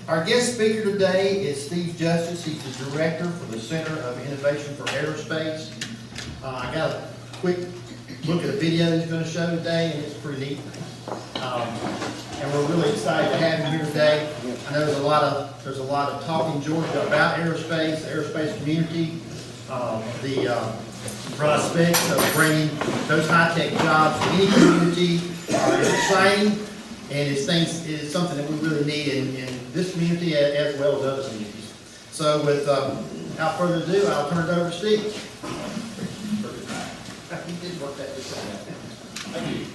Our guest speaker today is Steve Justice. He's the director for the Center of Innovation for Aerospace. I got a quick look at a video he's going to show today, and it's pretty neat. And we're really excited to have him here today. I know there's a lot of talk in Georgia about aerospace, the aerospace community, the prospects of bringing those high-tech jobs to any community is exciting, and it's something that we really need in this community as well as other communities. So without further ado, I'll turn it over to Steve. He did work that this time. Thank you.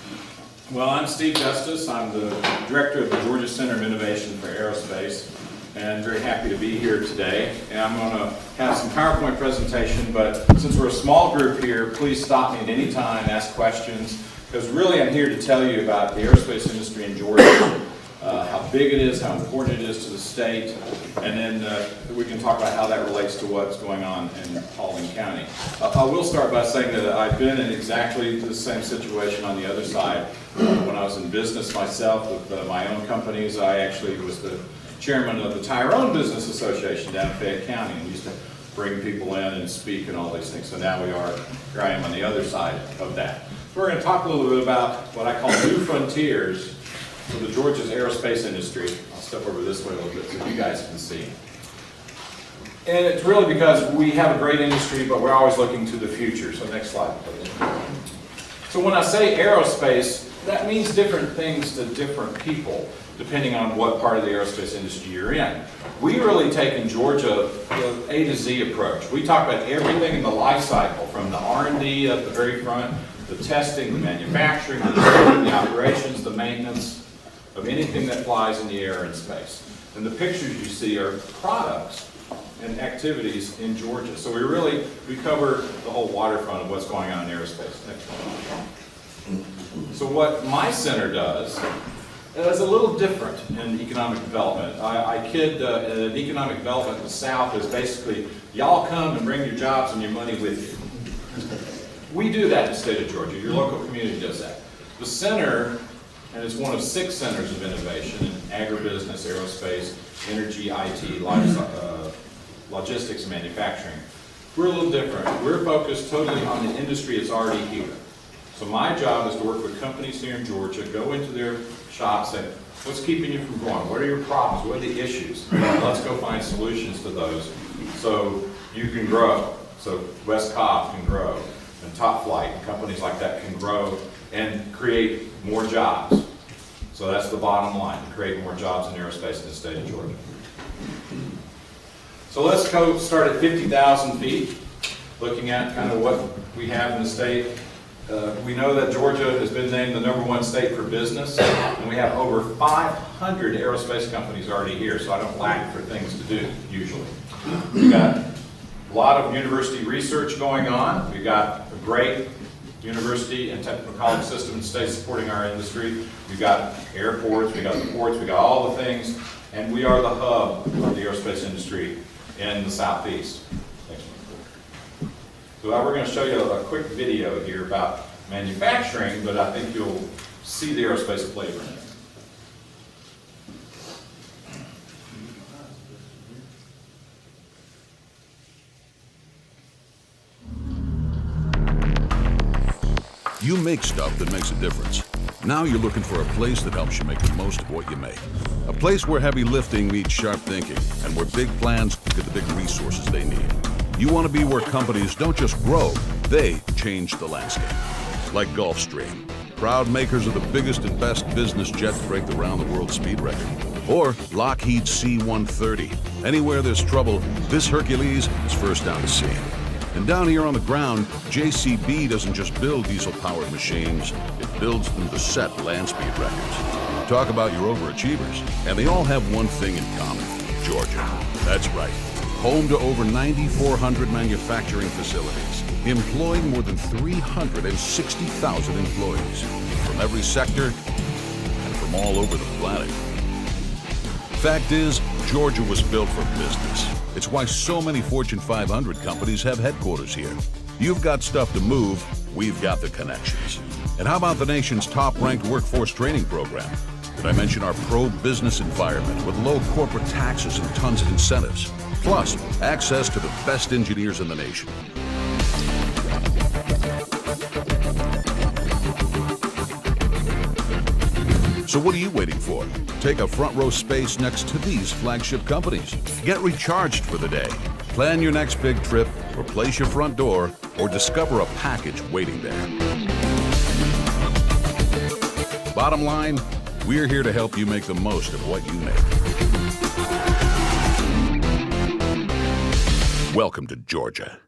Well, I'm Steve Justice. I'm the director of the Georgia Center of Innovation for Aerospace, and very happy to be here today. And I'm going to have some PowerPoint presentation, but since we're a small group here, please stop me at any time, ask questions, because really I'm here to tell you about the aerospace industry in Georgia, how big it is, how important it is to the state, and then we can talk about how that relates to what's going on in Paulding County. I will start by saying that I've been in exactly the same situation on the other side. When I was in business myself with my own companies, I actually was the chairman of the Tyrone Business Association down in Fayette County, and used to bring people in and speak and all these things. So now here I am on the other side of that. So we're going to talk a little bit about what I call new frontiers for the Georgia's aerospace industry. I'll step over this way a little bit so you guys can see. And it's really because we have a great industry, but we're always looking to the future. So next slide, please. So when I say aerospace, that means different things to different people, depending on what part of the aerospace industry you're in. We really take in Georgia the A to Z approach. We talk about everything in the life cycle, from the R&D at the very front, the testing, the manufacturing, the design, the operations, the maintenance of anything that flies in the air and space. And the pictures you see are products and activities in Georgia. So we cover the whole waterfront of what's going on in aerospace. Next one. So what my center does is a little different in economic development. I kid that economic development in the South is basically, y'all come and bring your jobs and your money with you. We do that in the state of Georgia. Your local community does that. The center, and it's one of 6 centers of innovation in agribusiness, aerospace, energy, IT, logistics, and manufacturing. We're a little different. We're focused totally on the industry that's already here. So my job is to work with companies here in Georgia, go into their shops, and what's keeping you from growing? What are your problems? What are the issues? Let's go find solutions to those so you can grow. So West Cobb can grow, and Top Flight, and companies like that can grow and create more jobs. So that's the bottom line, to create more jobs in aerospace in the state of Georgia. So let's go start at 50,000 feet, looking at kind of what we have in the state. We know that Georgia has been named the #1 state for business, and we have over 500 aerospace companies already here, so I don't lack for things to do, usually. We've got a lot of university research going on. We've got a great university and technical college system in the state supporting our industry. We've got airports, we've got the ports, we've got all the things, and we are the hub of the aerospace industry in the Southeast. So we're going to show you a quick video here about manufacturing, but I think you'll see the aerospace flavor in it. You make stuff that makes a difference. Now you're looking for a place that helps you make the most of what you make. A place where heavy lifting meets sharp thinking, and where big plans get the big resources they need. You want to be where companies don't just grow, they change the landscape. Like Gulfstream, proud makers of the biggest and best business jet to break the round-the-world speed record. Or Lockheed C-130. Anywhere there's trouble, this Hercules is first down the scene. And down here on the ground, JCB doesn't just build diesel-powered machines, it builds them to set land speed records. Talk about your overachievers, and they all have one thing in common: Georgia. That's right. Home to over 9,400 manufacturing facilities, employing more than 360,000 employees from every sector and from all over the planet. Fact is, Georgia was built for business. It's why so many Fortune 500 companies have headquarters here. You've got stuff to move, we've got the connections. And how about the nation's top-ranked workforce training program? Did I mention our pro-business environment with low corporate taxes and tons of incentives? Plus, access to the best engineers in the nation. So what are you waiting for? Take a front row space next to these flagship companies. Get recharged for the day. Plan your next big trip, replace your front door, or discover a package waiting there. Bottom line, we're here to help you make the most of what you make. Welcome to Georgia.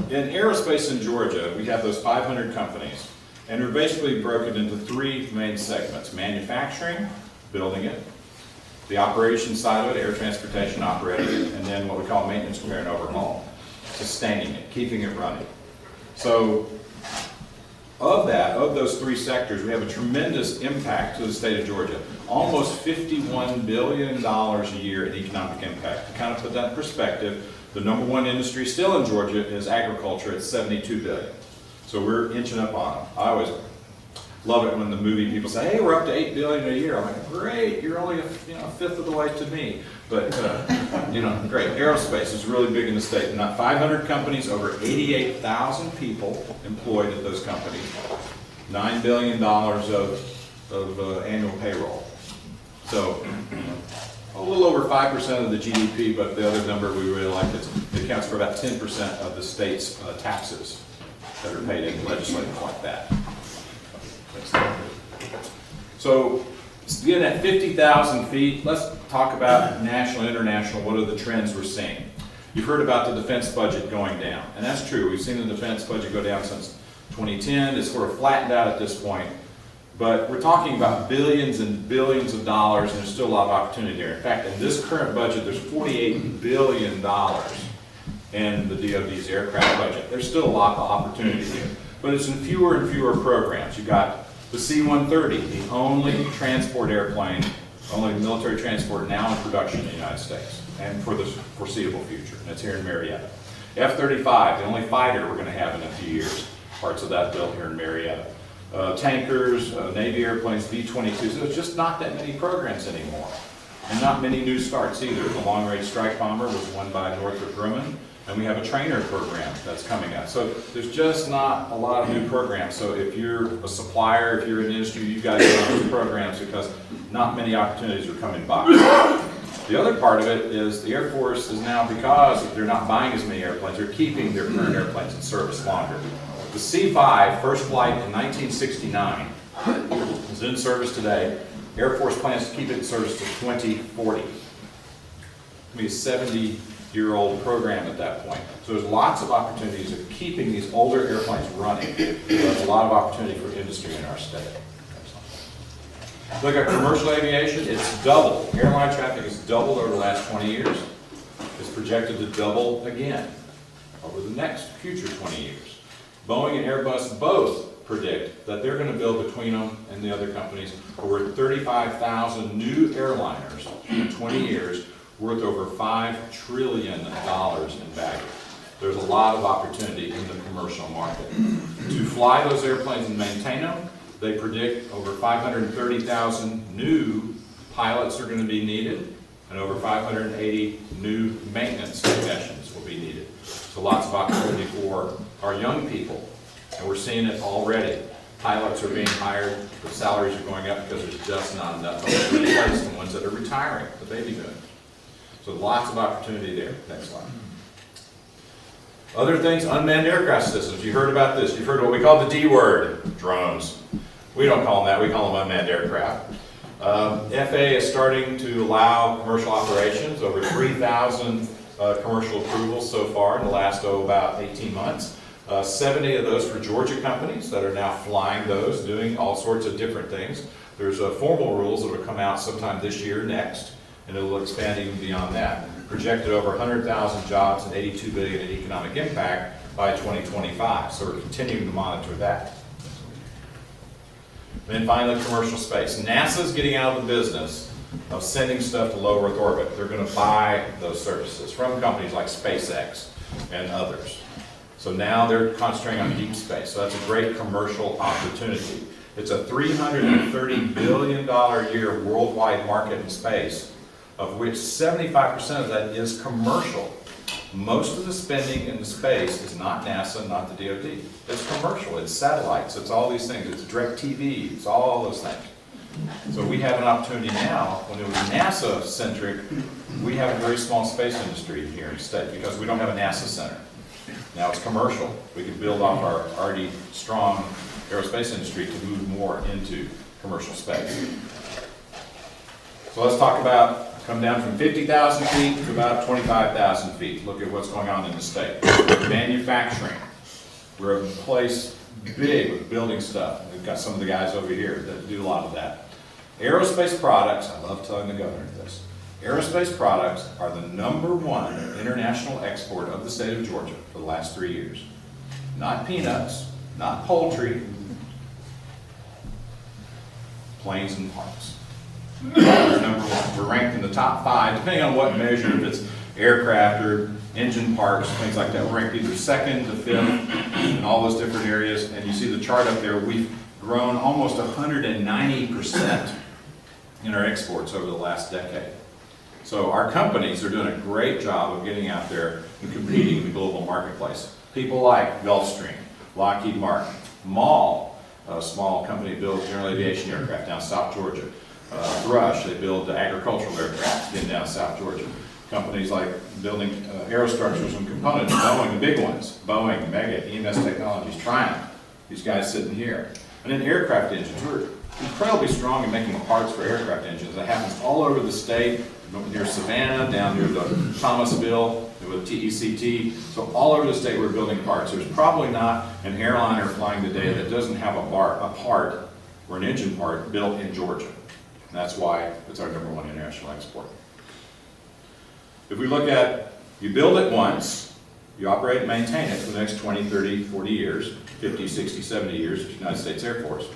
In aerospace in Georgia, we have those 500 companies, and we're basically broken into three main segments: manufacturing, building it; the operations side of it, air transportation, operating it; and then what we call maintenance, repair, and overhaul, sustaining it, keeping it running. So of those three sectors, we have a tremendous impact to the state of Georgia. Almost $51 billion a year in economic impact. To kind of put that in perspective, the number one industry still in Georgia is agriculture at $72 billion. So we're inching up on them. I always love it when the movie people say, hey, we're up to $8 billion a year. I'm like, great, you're only a fifth of the way to me. But, great. Aerospace is really big in the state. Not 500 companies, over 88,000 people employed at those companies, $9 billion of annual payroll. So a little over 5% of the GDP, but the other number we really like is it accounts for about 10% of the state's taxes that are paid in legislative like that. So, again, at 50,000 feet, let's talk about national and international. What are the trends we're seeing? You've heard about the defense budget going down, and that's true. We've seen the defense budget go down since 2010. It's sort of flattened out at this point, but we're talking about billions and billions of dollars, and there's still a lot of opportunity there. In fact, in this current budget, there's $48 billion in the DoD's aircraft budget. There's still a lot of opportunity here, but it's in fewer and fewer programs. You've got the C-130, the only transport airplane, only military transport now in production in the United States and for the foreseeable future. And it's here in Marietta. F-35, the only fighter we're going to have in a few years. Parts of that built here in Marietta. Tankers, Navy airplanes, B-22. So there's just not that many programs anymore. And not many new starts either. The long-range strike bomber was won by Northrop Grumman. And we have a trainer program that's coming up. So there's just not a lot of new programs. So if you're a supplier, if you're in the industry, you guys get on those programs because not many opportunities are coming by. The other part of it is the Air Force is now, because they're not buying as many airplanes, they're keeping their current airplanes in service longer. The C-5, first flight in 1969, is in service today. Air Force plans to keep it in service to 2040. It'll be a 70-year-old program at that point. So there's lots of opportunities of keeping these older airplanes running. There's a lot of opportunity for industry in our state. Look at commercial aviation, it's doubled. Airline traffic has doubled over the last 20 years. It's projected to double again over the next future 20 years. Boeing and Airbus both predict that they're going to build between them and the other companies over 35,000 new airliners in 20 years, worth over $5 trillion in value. There's a lot of opportunity in the commercial market. To fly those airplanes and maintain them, they predict over 530,000 new pilots are going to be needed, and over 580 new maintenance technicians will be needed. So lots of opportunity for our young people, and we're seeing it already. Pilots are being hired, the salaries are going up because there's just not enough to replace the ones that are retiring, the baby boomers. So lots of opportunity there. Next slide. Other things, unmanned aircraft systems. You heard about this. You've heard what we call the D word, drones. We don't call them that. We call them unmanned aircraft. FAA is starting to allow commercial operations, over 3,000 commercial approvals so far in the last, about 18 months. 70 of those for Georgia companies that are now flying those, doing all sorts of different things. There's formal rules that will come out sometime this year, next, and it will expand even beyond that. Projected over 100,000 jobs and $82 billion in economic impact by 2025. So we're continuing to monitor that. Then finally, commercial space. NASA's getting out of the business of sending stuff to low Earth orbit. They're going to buy those services from companies like SpaceX and others. So now they're concentrating on deep space. So that's a great commercial opportunity. It's a $330 billion a year worldwide market in space, of which 75% of that is commercial. Most of the spending in space is not NASA, not the DoD. It's commercial, it's satellites, it's all these things, it's DirecTV, it's all those things. So we have an opportunity now, when it was NASA-centric, we have a very small space industry here in the state because we don't have a NASA center. Now it's commercial. We can build off our already strong aerospace industry to move more into commercial space. So let's talk about, come down from 50,000 feet to about 25,000 feet. Look at what's going on in the state. Manufacturing. We're a place big with building stuff. We've got some of the guys over here that do a lot of that. Aerospace products, I love telling the governor this, aerospace products are the #1 international export of the state of Georgia for the last 3 years. Not peanuts, not poultry, planes and parts. We're #1. We're ranked in the top 5, depending on what measure, if it's aircraft or engine parts, things like that. We're ranked either 2nd to 5th in all those different areas. And you see the chart up there, we've grown almost 190% in our exports over the last decade. So our companies are doing a great job of getting out there and competing in the global marketplace. People like Gulfstream, Lockheed Martin, MAL, a small company that builds general aviation aircraft down South Georgia. Thrush, they build agricultural aircraft in down South Georgia. Companies like building aerostructures and components, Boeing, the big ones, Boeing, Mega, EMS Technologies, Triumph, these guys sitting here. And then aircraft engines, we're incredibly strong in making parts for aircraft engines. That happens all over the state, near Savannah, down near the Thomasville, with TECT. So all over the state we're building parts. There's probably not an airliner flying today that doesn't have a part or an engine part built in Georgia. And that's why it's our #1 international export. If we look at, you build it once, you operate and maintain it for the next 20, 30, 40 years, 50, 60, 70 years of the United States Air Force.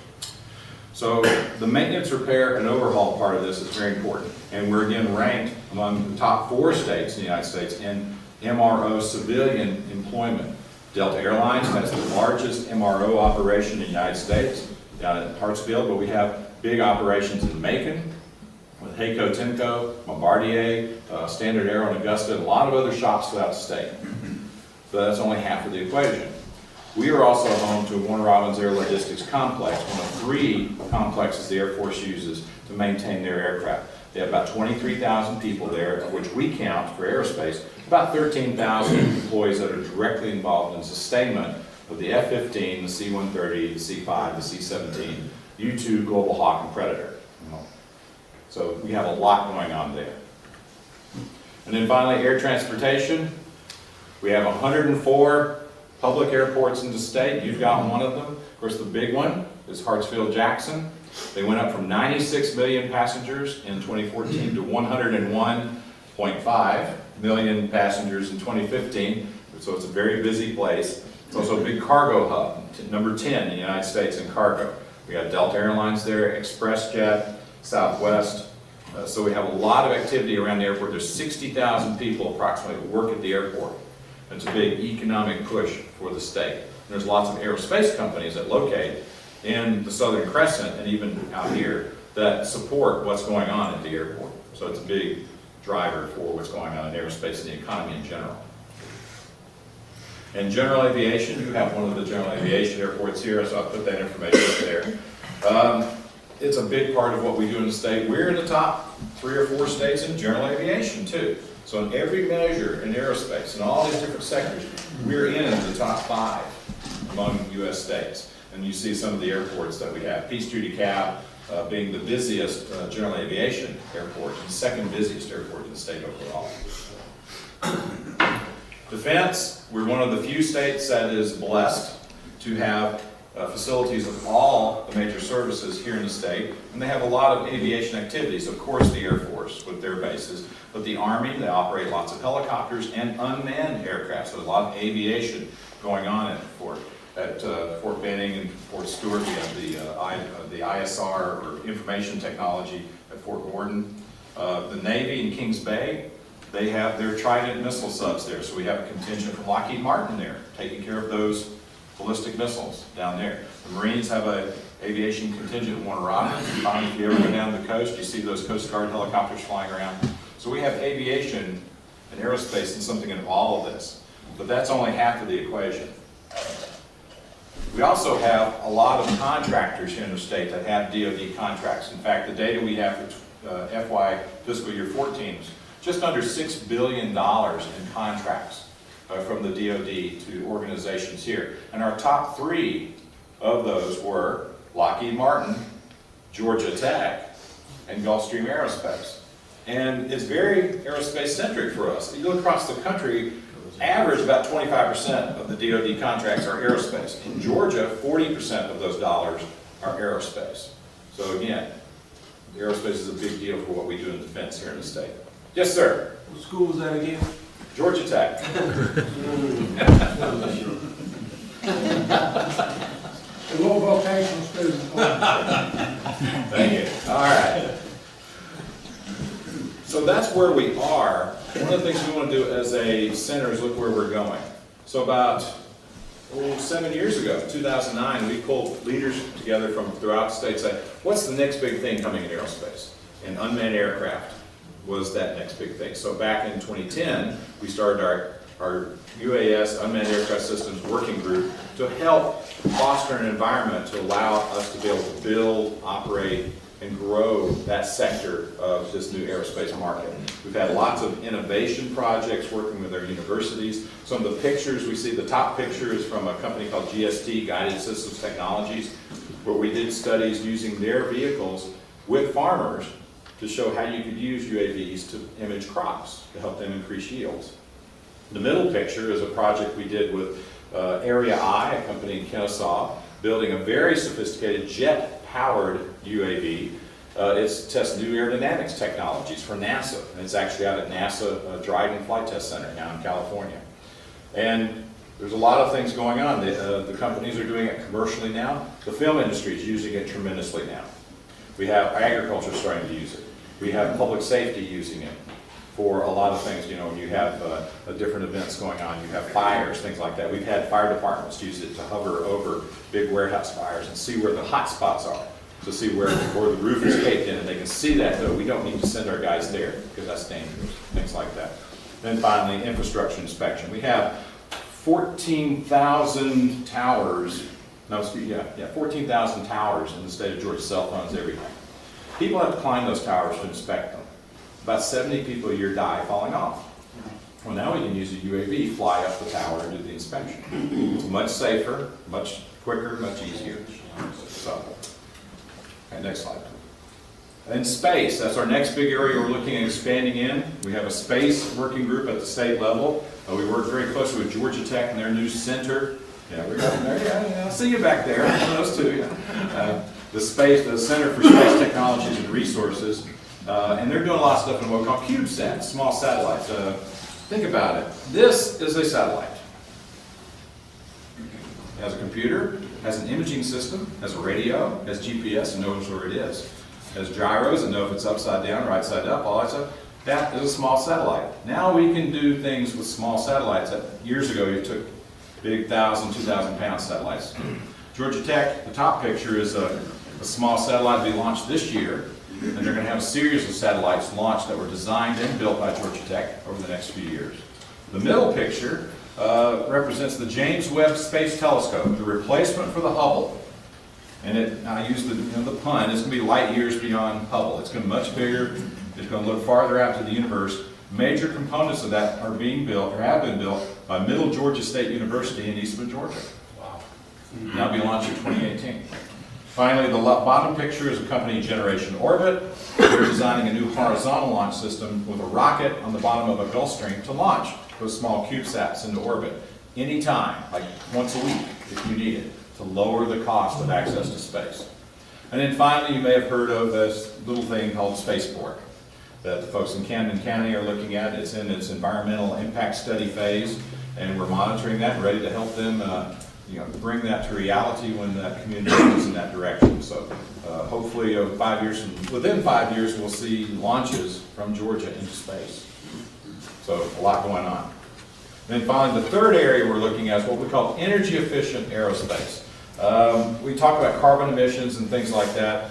So the maintenance, repair, and overhaul part of this is very important. And we're again ranked among the top 4 states in the United States in MRO civilian employment. Delta Airlines has the largest MRO operation in the United States down at Hartsfield, but we have big operations in Macon, with Hayco, Tenco, Bombardier, Standard Aero and Augusta, and a lot of other shops throughout the state. But that's only half of the equation. We are also home to Warner Robins Air Logistics Complex, one of 3 complexes the Air Force uses to maintain their aircraft. They have about 23,000 people there, of which we count for aerospace, about 13,000 employees that are directly involved in sustainment of the F-15, the C-130, the C-5, the C-17, U-2, Global Hawk, and Predator. So we have a lot going on there. And then finally, air transportation. We have 104 public airports in the state. You've got one of them. Of course, the big one is Hartsfield-Jackson. They went up from 96 million passengers in 2014 to 101.5 million passengers in 2015. So it's a very busy place. It's also a big cargo hub, #10 in the United States in cargo. We got Delta Airlines there, ExpressJet, Southwest. So we have a lot of activity around the airport. There's 60,000 people approximately who work at the airport. It's a big economic push for the state. There's lots of aerospace companies that locate in the Southern Crescent and even out here that support what's going on at the airport. So it's a big driver for what's going on in aerospace and the economy in general. And general aviation, you have one of the general aviation airports here, so I'll put that information up there. It's a big part of what we do in the state. We're in the top 3 or 4 states in general aviation too. So in every measure in aerospace, in all these different sectors, we're in the top 5 among U.S. states. And you see some of the airports that we have. Peachtree DeKalb being the busiest general aviation airport, and 2nd busiest airport in the state overall. Defense, we're one of the few states that is blessed to have facilities of all the major services here in the state, and they have a lot of aviation activities. Of course, the Air Force with their bases, but the Army, they operate lots of helicopters and unmanned aircraft, so a lot of aviation going on at Fort Benning and Fort Stewart. We have the ISR, or Information Technology, at Fort Gordon. The Navy in Kings Bay, they have their Trident missile subs there, so we have a contingent from Lockheed Martin there, taking care of those ballistic missiles down there. The Marines have a aviation contingent in Warner Robins. Finally, if you ever go down the coast, you see those Coast Guard helicopters flying around. So we have aviation and aerospace and something in all of this. But that's only half of the equation. We also have a lot of contractors here in the state that have DoD contracts. In fact, the data we have for FY fiscal year 14 is just under $6 billion in contracts from the DoD to organizations here. And our top 3 of those were Lockheed Martin, Georgia Tech, and Gulfstream Aerospace. And it's very aerospace centric for us. You look across the country, average about 25% of the DoD contracts are aerospace. In Georgia, 40% of those dollars are aerospace. So again, aerospace is a big deal for what we do in defense here in the state. Yes, sir. What school was that again? Georgia Tech. A low vocational student. Thank you. All right. So that's where we are. One of the things we want to do as a center is look where we're going. So about 7 years ago, 2009, we pulled leaders together from throughout the state, say, what's the next big thing coming in aerospace? And unmanned aircraft was that next big thing. So back in 2010, we started our UAS, Unmanned Aircraft Systems Working Group, to help foster an environment to allow us to be able to build, operate, and grow that sector of this new aerospace market. We've had lots of innovation projects working with our universities. Some of the pictures we see, the top picture is from a company called GST, Guided Systems Technologies, where we did studies using their vehicles with farmers to show how you could use UAVs to image crops to help them increase yields. The middle picture is a project we did with Area I, a company in Kennesaw, building a very sophisticated jet-powered UAV. It's test new aerodynamics technologies for NASA, and it's actually out at NASA Dryden Flight Test Center now in California. And there's a lot of things going on. The companies are doing it commercially now. The film industry is using it tremendously now. We have agriculture starting to use it. We have public safety using it for a lot of things. You know, when you have different events going on, you have fires, things like that. We've had fire departments use it to hover over big warehouse fires and see where the hot spots are, to see where the roof is caved in, and they can see that, though we don't need to send our guys there because that's dangerous, things like that. Then finally, infrastructure inspection. We have 14,000 towers, 14,000 towers in the state of Georgia, cell phones, everything. People have to climb those towers to inspect them. About 70 people a year die falling off. Well, now we can use a UAV, fly up the tower and do the inspection. It's much safer, much quicker, much easier. So, okay, next slide. In space, that's our next big area we're looking at expanding in. We have a space working group at the state level. We work very closely with Georgia Tech and their new center. Yeah, we're going there. Yeah, I see you back there. Those two. Yeah. The Center for Space Technologies and Resources, and they're doing a lot of stuff in what we call CubeSats, small satellites. Think about it. This is a satellite. It has a computer, has an imaging system, has a radio, has GPS and knows where it is. Has gyros and know if it's upside down, right side up, all that stuff. That is a small satellite. Now we can do things with small satellites that years ago you took big 1,000, 2,000 pound satellites. Georgia Tech, the top picture is a small satellite to be launched this year, and they're going to have a series of satellites launched that were designed and built by Georgia Tech over the next few years. The middle picture represents the James Webb Space Telescope, the replacement for the Hubble. And I use the pun, it's going to be light years beyond Hubble. It's going to be much bigger, it's going to look farther out to the universe. Major components of that are being built, or have been built, by Middle Georgia State University in Eastman, Georgia. Wow. Now be launched in 2018. Finally, the bottom picture is a company, Generation Orbit. They're designing a new horizontal launch system with a rocket on the bottom of a Gulfstream to launch those small CubeSats into orbit anytime, like once a week if you need it, to lower the cost of access to space. And then finally, you may have heard of this little thing called Spaceport that the folks in Camden County are looking at. It's in its environmental impact study phase, and we're monitoring that and ready to help them bring that to reality when that community moves in that direction. So hopefully within 5 years, we'll see launches from Georgia into space. So a lot going on. Then finally, the third area we're looking at is what we call energy efficient aerospace. We talk about carbon emissions and things like that.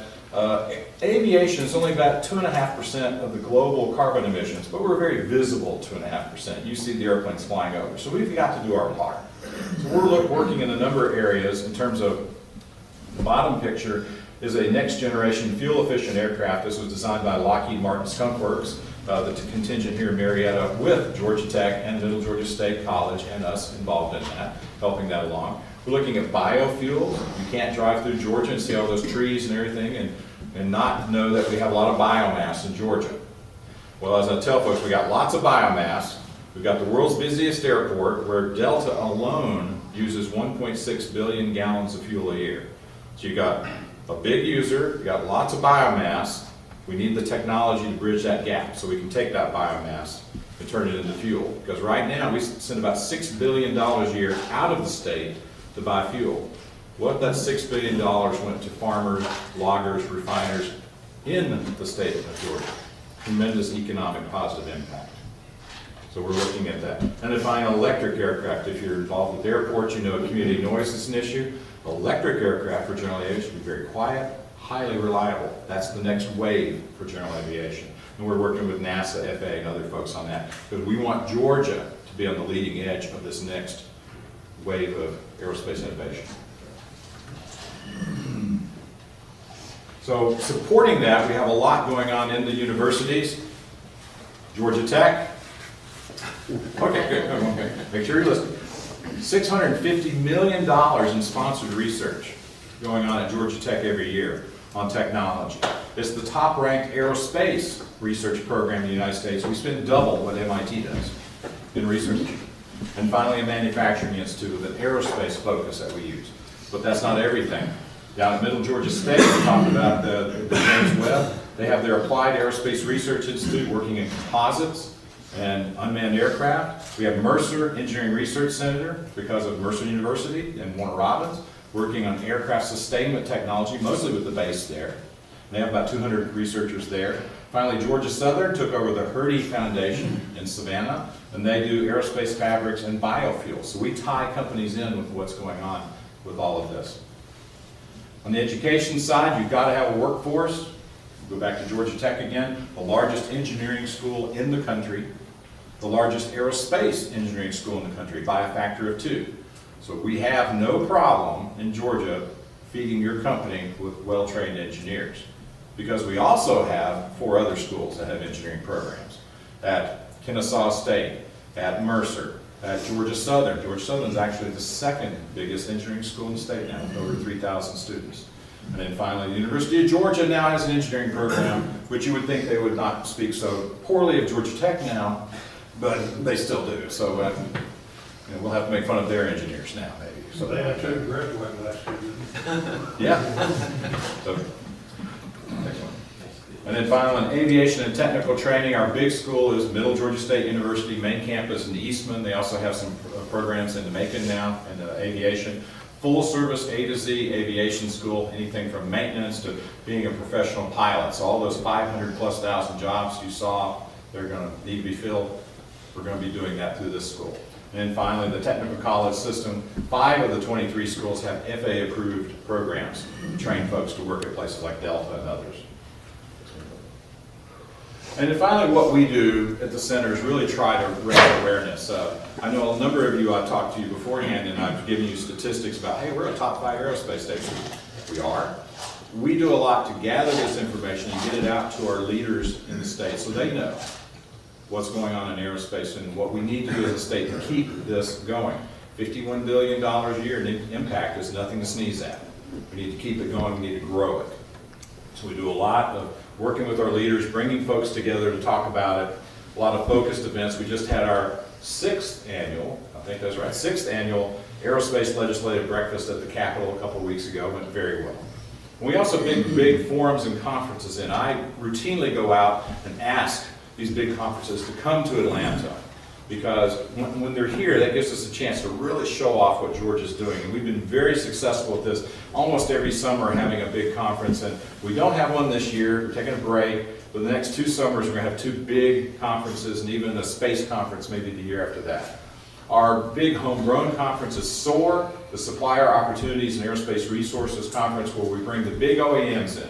Aviation is only about 2.5% of the global carbon emissions, but we're very visible 2.5%. You see the airplanes flying over, so we've got to do our part. So we're working in a number of areas in terms of the bottom picture is a next generation fuel efficient aircraft. This was designed by Lockheed Martin Skunk Works, the contingent here in Marietta with Georgia Tech and Middle Georgia State College and us involved in that, helping that along. We're looking at biofuels. You can't drive through Georgia and see all those trees and everything and not know that we have a lot of biomass in Georgia. Well, as I tell folks, we got lots of biomass. We've got the world's busiest airport where Delta alone uses 1.6 billion gallons of fuel a year. So you got a big user, you got lots of biomass. We need the technology to bridge that gap so we can take that biomass and turn it into fuel. Because right now we send about $6 billion a year out of the state to buy fuel. What if that $6 billion went to farmers, loggers, refiners in the state of Georgia? Tremendous economic positive impact. So we're looking at that. And then finally, electric aircraft. If you're involved with airports, you know community noise is an issue. Electric aircraft for general aviation should be very quiet, highly reliable. That's the next wave for general aviation. And we're working with NASA, FAA, and other folks on that because we want Georgia to be on the leading edge of this next wave of aerospace innovation. So supporting that, we have a lot going on in the universities. Georgia Tech. Okay, good. Okay. Make sure you're listening. $650 million in sponsored research going on at Georgia Tech every year on technology. It's the top-ranked aerospace research program in the United States. We spend double what MIT does in research. And finally, a manufacturing institute with an aerospace focus that we use. But that's not everything. Down at Middle Georgia State, we talked about the James Webb. They have their Applied Aerospace Research Institute working in composites and unmanned aircraft. We have Mercer Engineering Research Center because of Mercer University and Warner Robins working on aircraft sustainment technology, mostly with the base there. They have about 200 researchers there. Finally, Georgia Southern took over the Hurdy Foundation in Savannah, and they do aerospace fabrics and biofuels. So we tie companies in with what's going on with all of this. On the education side, you've got to have a workforce. Go back to Georgia Tech again, the largest engineering school in the country, the largest aerospace engineering school in the country by a factor of 2. So we have no problem in Georgia feeding your company with well-trained engineers because we also have 4 other schools that have engineering programs at Kennesaw State, at Mercer, at Georgia Southern. Georgia Southern is actually the 2nd biggest engineering school in the state now with over 3,000 students. And then finally, the University of Georgia now has an engineering program, which you would think they would not speak so poorly of Georgia Tech now, but they still do. So we'll have to make fun of their engineers now, maybe. So They had 2 graduate last year. yeah. So, next one. And then finally, in aviation and technical training, our big school is Middle Georgia State University, main campus in Eastman. They also have some programs in Macon now in aviation. Full service A to Z aviation school, anything from maintenance to being a professional pilot. So all those 500,000+ jobs you saw, they're going to need to be filled. We're going to be doing that through this school. And then finally, the technical college system. 5 of the 23 schools have FAA approved programs to train folks to work at places like Delta and others. And then finally, what we do at the center is really try to raise awareness. I know a number of you, I've talked to you beforehand, and I've given you statistics about, hey, we're a top 5 aerospace station. We are. We do a lot to gather this information and get it out to our leaders in the state so they know what's going on in aerospace and what we need to do as a state to keep this going. $51 billion a year in impact is nothing to sneeze at. We need to keep it going, we need to grow it. So we do a lot of working with our leaders, bringing folks together to talk about it, a lot of focused events. We just had our 6th annual, I think that's right, 6th annual Aerospace Legislative Breakfast at the Capitol a couple of weeks ago. Went very well. And we also big forums and conferences in. I routinely go out and ask these big conferences to come to Atlanta because when they're here, that gives us a chance to really show off what Georgia's doing. And we've been very successful with this almost every summer, having a big conference. And we don't have one this year. We're taking a break. But the next 2 summers, we're going to have 2 big conferences and even a space conference maybe the year after that. Our big homegrown conference is SOAR. the Supplier Opportunities and Aerospace Resources Conference, where we bring the big OEMs in,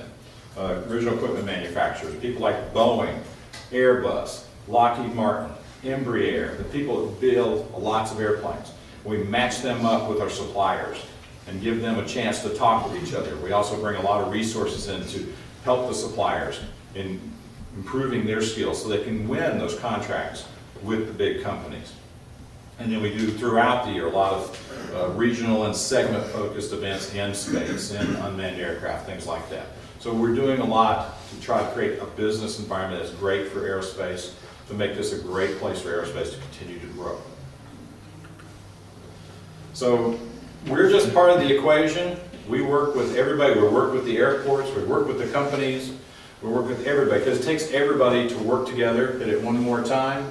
original equipment manufacturers, people like Boeing, Airbus, Lockheed Martin, Embraer, the people that build lots of airplanes. We match them up with our suppliers and give them a chance to talk with each other. We also bring a lot of resources in to help the suppliers in improving their skills so they can win those contracts with the big companies. And then we do throughout the year a lot of regional and segment-focused events in space, in unmanned aircraft, things like that. So we're doing a lot to try to create a business environment that's great for aerospace, to make this a great place for aerospace to continue to grow. So we're just part of the equation. We work with everybody. We work with the airports. We work with the companies. We work with everybody because it takes everybody to work together. Hit it one more time.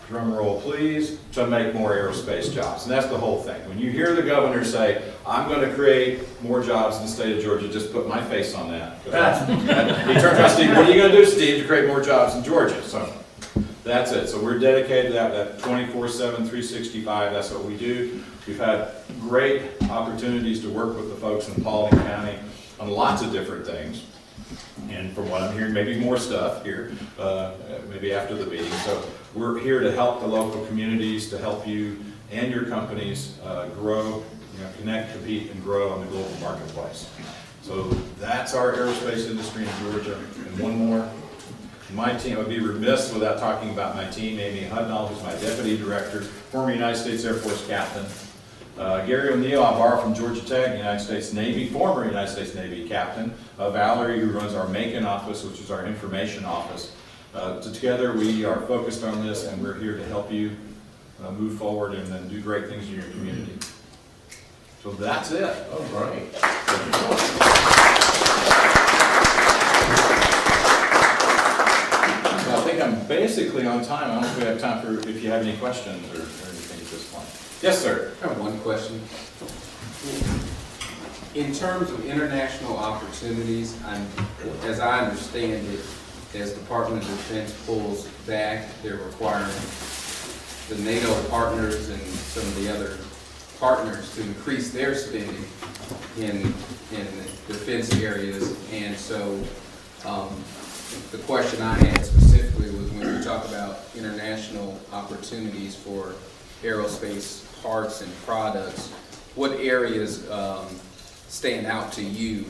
Drum roll, please, to make more aerospace jobs. And that's the whole thing. When you hear the governor say, I'm going to create more jobs in the state of Georgia, just put my face on that. He turns around, Steve, what are you going to do, Steve, to create more jobs in Georgia? So that's it. So we're dedicated to that 24/7, 365. That's what we do. We've had great opportunities to work with the folks in Paulding County on lots of different things. And from what I'm hearing, maybe more stuff here, maybe after the meeting. So we're here to help the local communities, to help you and your companies grow, connect, compete, and grow on the global marketplace. So that's our aerospace industry in Georgia. And one more. My team, I would be remiss without talking about my team. Amy Hudnall, who's my deputy director, former United States Air Force captain. Gary O'Neill, I borrow from Georgia Tech, United States Navy, former United States Navy captain. Valerie, who runs our Macon office, which is our information office. Together, we are focused on this, and we're here to help you move forward and then do great things in your community. So that's it. Oh, great. So I think I'm basically on time. I don't know if we have time for if you have any questions or anything at this point. Yes, sir. I have one question. In terms of international opportunities, as I understand it, as Department of Defense pulls back, they're requiring the NATO partners and some of the other partners to increase their spending in defense areas. And so the question I had specifically was when you talk about international opportunities for aerospace parts and products, what areas stand out to you?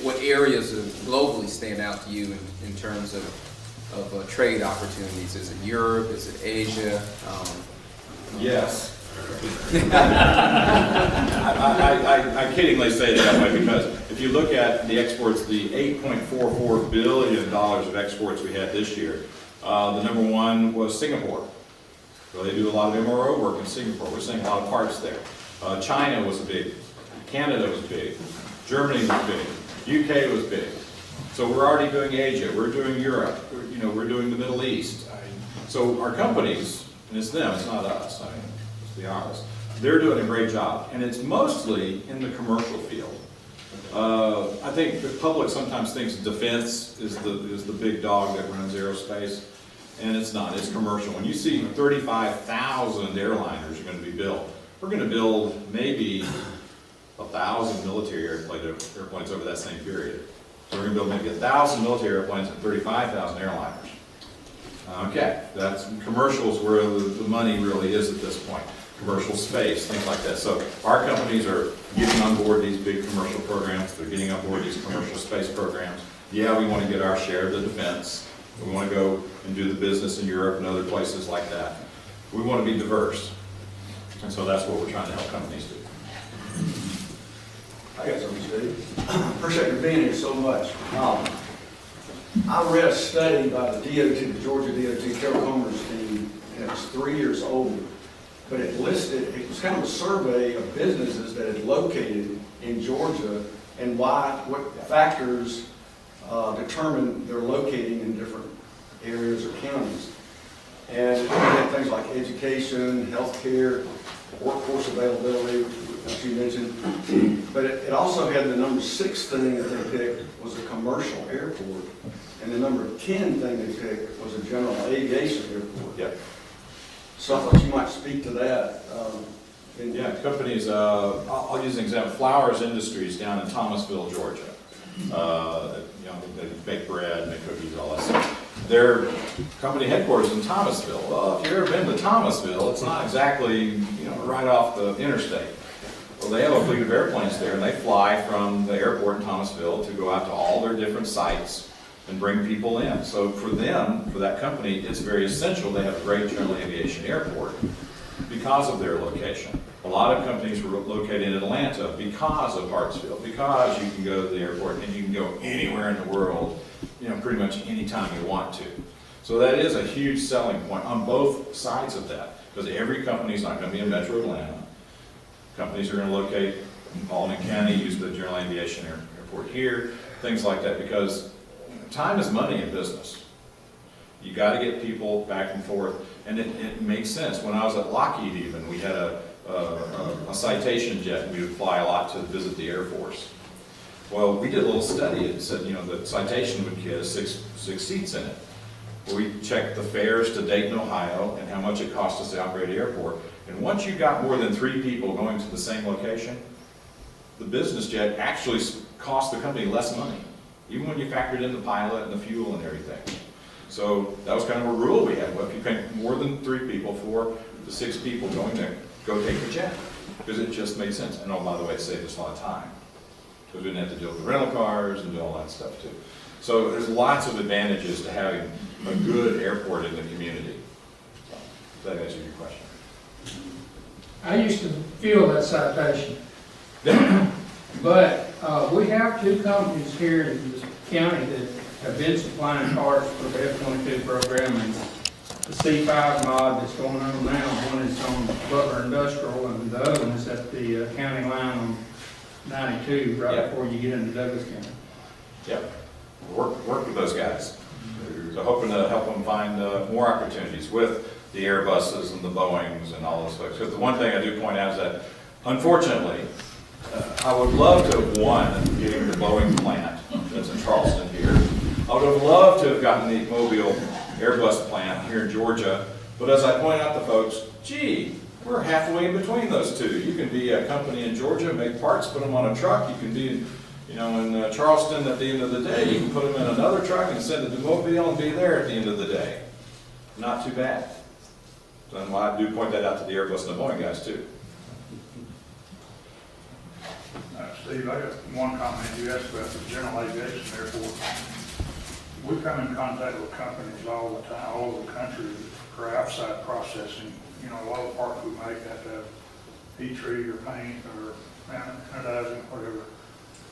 What areas globally stand out to you in terms of trade opportunities? Is it Europe? Is it Asia? Yes. I kiddingly say it that way because if you look at the exports, the $8.44 billion of exports we had this year, the number one was Singapore. So they do a lot of MRO work in Singapore. We're seeing a lot of parts there. China was big. Canada was big. Germany was big. UK was big. So we're already doing Asia. We're doing Europe. We're doing the Middle East. So our companies, and it's them, it's not us. Let's be honest. They're doing a great job, and it's mostly in the commercial field. I think the public sometimes thinks defense is the big dog that runs aerospace, and it's not. It's commercial. When you see 35,000 airliners are going to be built, we're going to build maybe 1,000 military airplanes over that same period. So we're going to build maybe 1,000 military airplanes and 35,000 airliners. Okay, that's commercials where the money really is at this point. Commercial space, things like that. So our companies are getting on board these big commercial programs. They're getting on board these commercial space programs. Yeah, we want to get our share of the defense. We want to go and do the business in Europe and other places like that. We want to be diverse. And so that's what we're trying to help companies do. I got something, Steve. Appreciate you being here so much. I read a study by the DOT, the Georgia DOT Carol Comer's team, and it was 3 years old. But it was kind of a survey of businesses that had located in Georgia and what factors determine they're locating in different areas or counties. And it had things like education, healthcare, workforce availability, as you mentioned. But it also had the number 6 thing that they picked was a commercial airport. And the number 10 thing they picked was a general aviation airport. Yep. So I thought you might speak to that. Yeah, companies, I'll use an example, Flowers Industries down in Thomasville, Georgia. You know, they bake bread, make cookies, all that stuff. Their company headquarters in Thomasville. Well, if you've ever been to Thomasville, it's not exactly, you know, right off the interstate. Well, they have a fleet of airplanes there, and they fly from the airport in Thomasville to go out to all their different sites and bring people in. So for them, for that company, it's very essential they have a great general aviation airport because of their location. A lot of companies were located in Atlanta because of Hartsfield, because you can go to the airport and you can go anywhere in the world, you know, pretty much anytime you want to. So that is a huge selling point on both sides of that, because every company is not going to be in Metro Atlanta. Companies are going to locate in Paulding County, use the general aviation airport here, things like that, because time is money in business. You got to get people back and forth, and it makes sense. When I was at Lockheed even, we had a citation jet, and we would fly a lot to visit the Air Force. Well, we did a little study. It said, you know, the citation would get six seats in it. Well, we checked the fares to Dayton, Ohio, and how much it cost us to operate the airport. And once you got more than 3 people going to the same location, the business jet actually cost the company less money, even when you factored in the pilot and the fuel and everything. So that was kind of a rule we had. Well, if you pay more than 3 people for the 6 people going there, go take the jet, because it just made sense. And oh, by the way, it saved us a lot of time, because we didn't have to deal with the rental cars and do all that stuff too. So there's lots of advantages to having a good airport in the community. So, does that answer your question? I used to fill that citation, but we have 2 companies here in this county that have been supplying parts for the F-22 program, and the C5 mod that's going on now, one is on Butler Industrial, and the other one is at the county line on 92, right Yep. before you get into Douglas County. Yep. Work with those guys. So hoping to help them find more opportunities with the Airbuses and the Boeings and all those folks. Because the one thing I do point out is that, unfortunately, I would love to have won getting the Boeing plant that's in Charleston here. I would have loved to have gotten the Mobile Airbus plant here in Georgia. But as I point out to folks, gee, we're halfway in between those two. You can be a company in Georgia, make parts, put them on a truck. You can be, you know, in Charleston at the end of the day. You can put them in another truck and send it to Mobile and be there at the end of the day. Not too bad. And I do point that out to the Airbus and the Boeing guys too. Steve, I got one comment. You asked about the general aviation airport. We come in contact with companies all the time, all over the country for outside processing. You know, a lot of the parts we make have to have heat treat or paint or anodizing, whatever.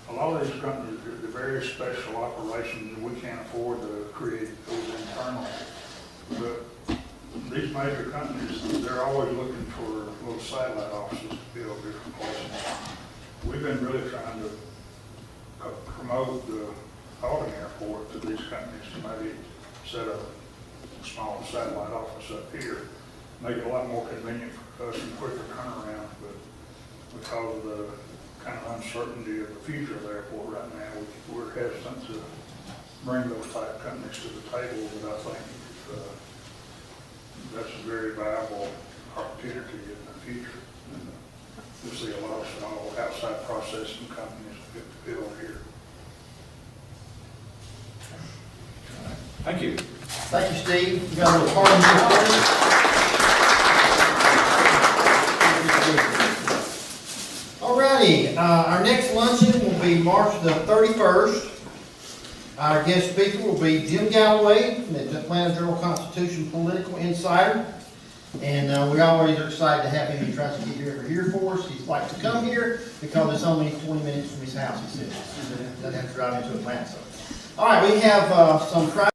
A lot of these companies do very special operations, and we can't afford to create those internally. But these major companies, they're always looking for little satellite offices to build different places. We've been really trying to promote the Paulding Airport to these companies to maybe set up a small satellite office up here, make it a lot more convenient for us and quicker turnaround. But because of the kind of uncertainty of the future of the airport right now, we're hesitant to bring those type companies to the table, but I think that's a very viable opportunity in the future. We'll see a lot of small outside processing companies get built here. Thank you. Thank you, Steve. You got a little party for us? Alrighty, our next luncheon will be March the 31st. Our guest speaker will be Jim Galloway, the Atlanta Journal-Constitution political insider. And we always are excited to have him. He tries to get here for us. He likes to come here because it's only 20 minutes from his house, he says. He doesn't have to drive into Atlanta. So. All right, we have some